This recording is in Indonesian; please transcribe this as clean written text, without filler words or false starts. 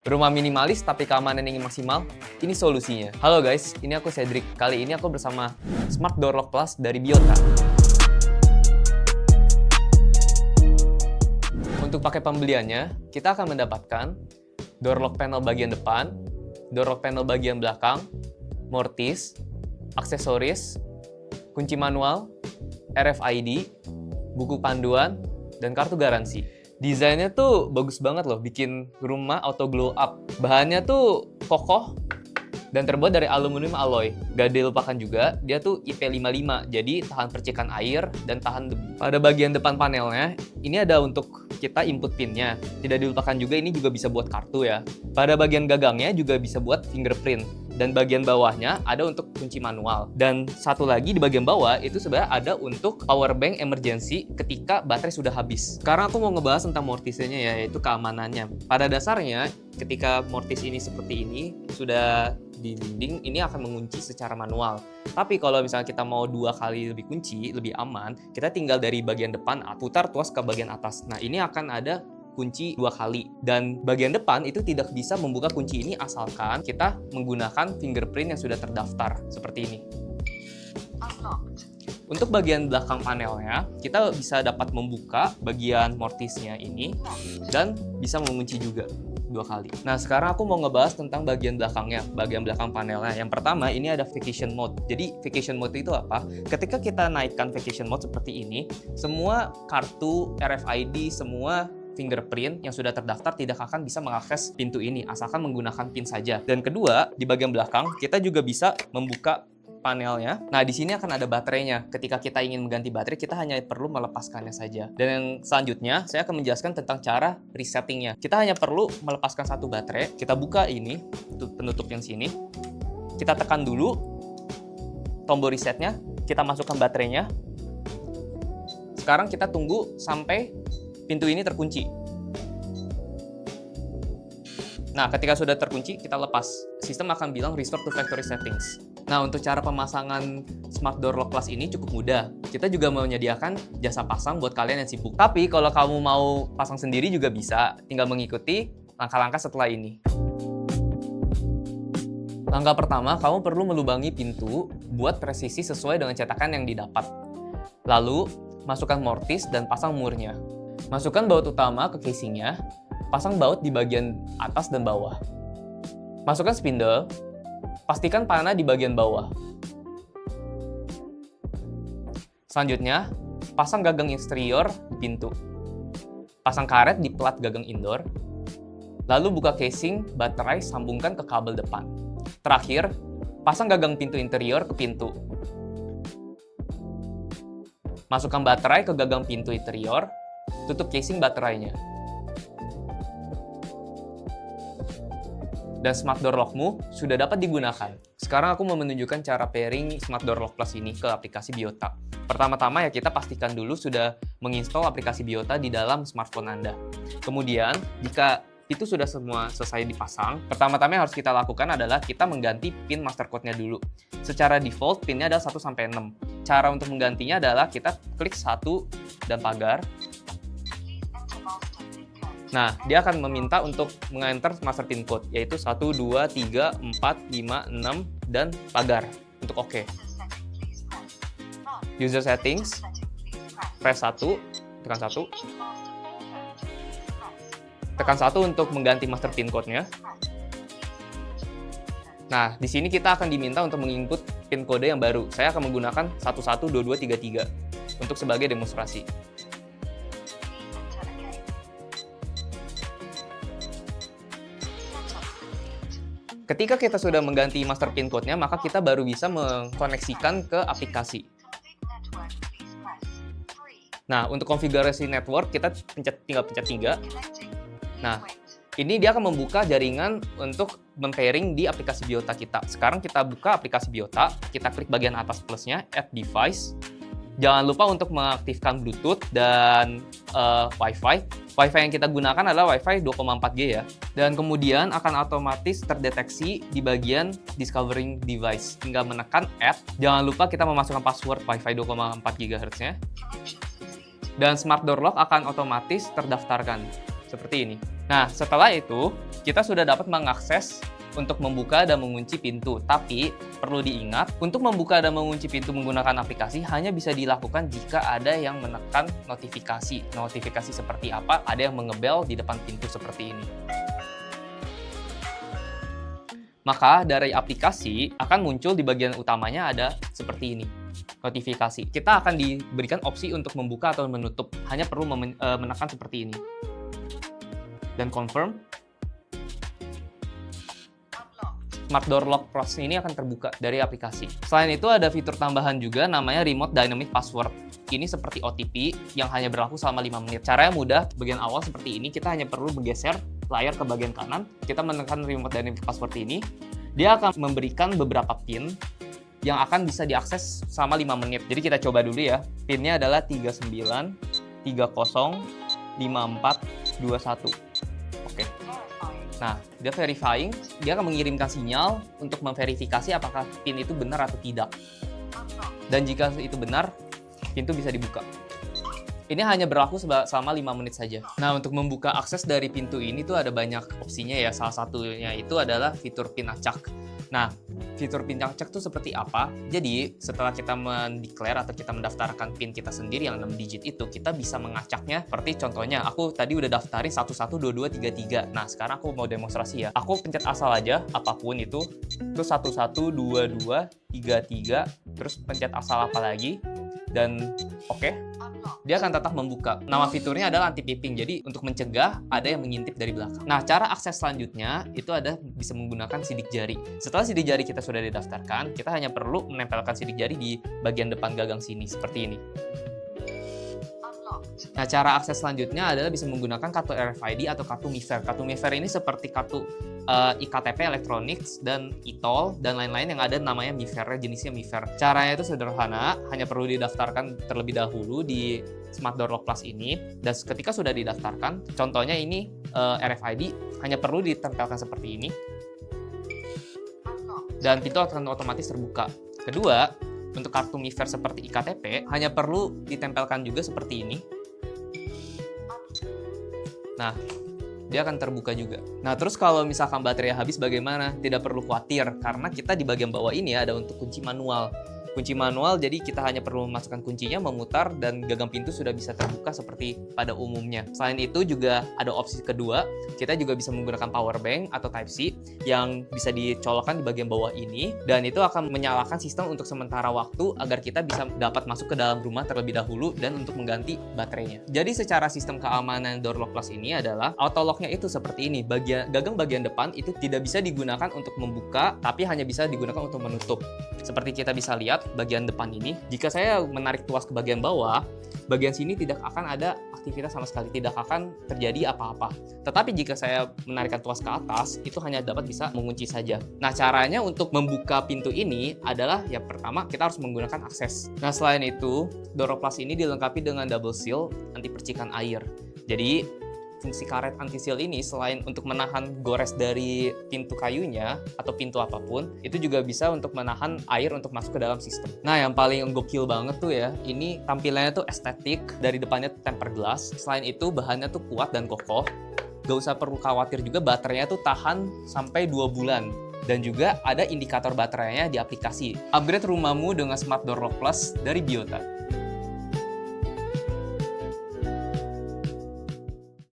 Rumah minimalis tapi keamanan yang maksimal, ini solusinya. Halo guys, ini aku Cedric. Kali ini aku bersama Smart Door Lock Plus dari Biota. Untuk pakai pembeliannya, kita akan mendapatkan door lock panel bagian depan, door lock panel bagian belakang, mortise, aksesoris, kunci manual, RFID, buku panduan, dan kartu garansi. Desainnya tuh bagus banget loh, bikin rumah auto glow up. Bahannya tuh kokoh dan terbuat dari aluminium alloy. Gak dilupakan juga, dia tuh IP55, jadi tahan percikan air dan tahan debu. Pada bagian depan panelnya, ini ada untuk kita input pinnya. Tidak dilupakan juga, ini juga bisa buat kartu ya. Pada bagian gagangnya juga bisa buat fingerprint. Dan bagian bawahnya ada untuk kunci manual. Dan satu lagi di bagian bawah itu sebenarnya ada untuk power bank emergency ketika baterai sudah habis. Sekarang aku mau ngebahas tentang mortisenya ya, yaitu keamanannya. Pada dasarnya, ketika mortis ini seperti ini, sudah di dinding, ini akan mengunci secara manual. Tapi kalau misalnya kita mau 2 kali lebih kunci, lebih aman, kita tinggal dari bagian depan, putar tuas ke bagian atas. Nah, ini akan ada kunci 2 kali, dan bagian depan itu tidak bisa membuka kunci ini asalkan kita menggunakan fingerprint yang sudah terdaftar seperti ini. Untuk bagian belakang panelnya, kita bisa dapat membuka bagian mortisnya ini dan bisa mengunci juga 2 kali. Nah, sekarang aku mau ngebahas tentang bagian belakangnya, bagian belakang panelnya. Yang pertama, ini ada vacation mode. Jadi, vacation mode itu apa? Ketika kita naikkan vacation mode seperti ini, semua kartu, RFID, semua fingerprint yang sudah terdaftar tidak akan bisa mengakses pintu ini, asalkan menggunakan PIN saja. Dan kedua, di bagian belakang, kita juga bisa membuka panelnya. Nah, di sini akan ada baterainya. Ketika kita ingin mengganti baterai, kita hanya perlu melepaskannya saja. Dan yang selanjutnya, saya akan menjelaskan tentang cara resettingnya. Kita hanya perlu melepaskan satu baterai. Kita buka ini, penutup yang sini. Kita tekan dulu tombol resetnya. Kita masukkan baterainya. Sekarang kita tunggu sampai pintu ini terkunci. Nah, ketika sudah terkunci, kita lepas. Sistem akan bilang restore to factory settings. Nah, untuk cara pemasangan Smart Door Lock Plus ini cukup mudah. Kita juga menyediakan jasa pasang buat kalian yang sibuk. Tapi kalau kamu mau pasang sendiri juga bisa, tinggal mengikuti langkah-langkah setelah ini. Langkah pertama, kamu perlu melubangi pintu buat presisi sesuai dengan cetakan yang didapat. Lalu, masukkan mortis dan pasang murnya. Masukkan baut utama ke casingnya, pasang baut di bagian atas dan bawah. Masukkan spindle, pastikan panah di bagian bawah. Selanjutnya, pasang gagang eksterior di pintu. Pasang karet di plat gagang indoor. Lalu buka casing, baterai, sambungkan ke kabel depan. Terakhir, pasang gagang pintu interior ke pintu. Masukkan baterai ke gagang pintu interior, tutup casing baterainya. Dan Smart Door Lock-mu sudah dapat digunakan. Sekarang aku mau menunjukkan cara pairing Smart Door Lock Plus ini ke aplikasi Biota. Pertama-tama ya kita pastikan dulu sudah menginstal aplikasi Biota di dalam smartphone Anda. Kemudian, jika itu sudah semua selesai dipasang, pertama-tama yang harus kita lakukan adalah kita mengganti PIN master code-nya dulu. Secara default, PIN-nya adalah 1-6. Cara untuk menggantinya adalah kita klik 1 dan pagar. Nah, dia akan meminta untuk meng-enter master PIN code, yaitu 1, 2, 3, 4, 5, 6, dan pagar untuk OK. User settings, press 1, tekan 1. Tekan 1 untuk mengganti master PIN code-nya. Nah, di sini kita akan diminta untuk menginput PIN kode yang baru. Saya akan menggunakan 112233 untuk sebagai demonstrasi. Ketika kita sudah mengganti master PIN code-nya, maka kita baru bisa mengkoneksikan ke aplikasi. Nah, untuk konfigurasi network, kita tinggal pencet 3. Nah, ini dia akan membuka jaringan untuk men-pairing di aplikasi Biota kita. Sekarang kita buka aplikasi Biota, kita klik bagian atas plusnya, Add Device. Jangan lupa untuk mengaktifkan Bluetooth dan Wi-Fi. Wi-Fi yang kita gunakan adalah Wi-Fi 2,4G ya. Dan kemudian akan otomatis terdeteksi di bagian Discovering Device. Tinggal menekan Add. Jangan lupa kita memasukkan password Wi-Fi 2,4 GHz-nya. Dan Smart Door Lock akan otomatis terdaftarkan. Seperti ini. Nah, setelah itu, kita sudah dapat mengakses untuk membuka dan mengunci pintu. Tapi, perlu diingat, untuk membuka dan mengunci pintu menggunakan aplikasi hanya bisa dilakukan jika ada yang menekan notifikasi. Notifikasi seperti apa? Ada yang mengebel di depan pintu seperti ini. Maka, dari aplikasi akan muncul di bagian utamanya ada seperti ini. Notifikasi. Kita akan diberikan opsi untuk membuka atau menutup. Hanya perlu menekan seperti ini. Dan confirm. Smart Door Lock Plus ini akan terbuka dari aplikasi. Selain itu ada fitur tambahan juga namanya Remote Dynamic Password. Ini seperti OTP yang hanya berlaku selama 5 menit. Caranya mudah, bagian awal seperti ini, kita hanya perlu menggeser layar ke bagian kanan, kita menekan Remote Dynamic Password ini, dia akan memberikan beberapa PIN yang akan bisa diakses selama 5 menit. Jadi kita coba dulu ya. PIN-nya adalah 39 30 54 21. Oke. Nah, dia verifying, dia akan mengirimkan sinyal untuk memverifikasi apakah PIN itu benar atau tidak. Dan jika itu benar, pintu bisa dibuka. Ini hanya berlaku selama 5 menit saja. Nah, untuk membuka akses dari pintu ini tuh ada banyak opsinya ya. Salah satunya itu adalah fitur PIN acak. Nah, fitur PIN acak itu seperti apa? Jadi, setelah kita mendeklar atau kita mendaftarkan PIN kita sendiri yang 6 digit itu, kita bisa mengacaknya seperti contohnya, aku tadi udah daftarin 112233. Nah, sekarang aku mau demonstrasi ya. Aku pencet asal aja, apapun itu, terus 112233, terus pencet asal apa lagi, dan oke. Dia akan tetap membuka. Nama fiturnya adalah anti piping. Jadi untuk mencegah ada yang mengintip dari belakang. Nah, cara akses selanjutnya itu ada bisa menggunakan sidik jari. Setelah sidik jari kita sudah didaftarkan, kita hanya perlu menempelkan sidik jari di bagian depan gagang sini seperti ini. Nah, cara akses selanjutnya adalah bisa menggunakan kartu RFID atau kartu MIFARE. Kartu MIFARE ini seperti kartu iktp elektronik dan e-tol dan lain-lain yang ada namanya MIFARE, jenisnya MIFARE. Caranya itu sederhana, hanya perlu didaftarkan terlebih dahulu di Smart Door Lock Plus ini, dan ketika sudah didaftarkan, contohnya ini RFID, hanya perlu ditempelkan seperti ini, dan pintu akan otomatis terbuka. Kedua, untuk kartu MIFARE seperti iktp, hanya perlu ditempelkan juga seperti ini. Nah, dia akan terbuka juga. Nah, terus kalau misalkan baterai habis bagaimana? Tidak perlu khawatir, karena kita di bagian bawah ini ada untuk kunci manual. Kunci manual, jadi kita hanya perlu memasukkan kuncinya, memutar, dan gagang pintu sudah bisa terbuka seperti pada umumnya. Selain itu juga ada opsi kedua, kita juga bisa menggunakan power bank atau Type-C yang bisa dicolokkan di bagian bawah ini, dan itu akan menyalakan sistem untuk sementara waktu agar kita bisa dapat masuk ke dalam rumah terlebih dahulu dan untuk mengganti baterainya. Jadi secara sistem keamanan Door Lock Plus ini adalah auto lock-nya itu seperti ini. Gagang bagian depan itu tidak bisa digunakan untuk membuka, tapi hanya bisa digunakan untuk menutup. Seperti kita bisa lihat bagian depan ini, jika saya menarik tuas ke bagian bawah, bagian sini tidak akan ada aktivitas sama sekali, tidak akan terjadi apa-apa. Tetapi jika saya menarikkan tuas ke atas, itu hanya dapat bisa mengunci saja. Nah, caranya untuk membuka pintu ini adalah yang pertama kita harus menggunakan akses. Nah, selain itu, Door Lock Plus ini dilengkapi dengan double seal anti percikan air. Jadi fungsi karet anti seal ini selain untuk menahan gores dari pintu kayunya atau pintu apapun, itu juga bisa untuk menahan air untuk masuk ke dalam sistem. Nah, yang paling gokil banget tuh ya, ini tampilannya tuh estetik, dari depannya tempered glass. Selain itu bahannya tuh kuat dan kokoh. Gak usah perlu khawatir juga, baterainya tuh tahan sampai 2 bulan. Dan juga ada indikator baterainya di aplikasi. Upgrade rumahmu dengan Smart Door Lock Plus dari Biota.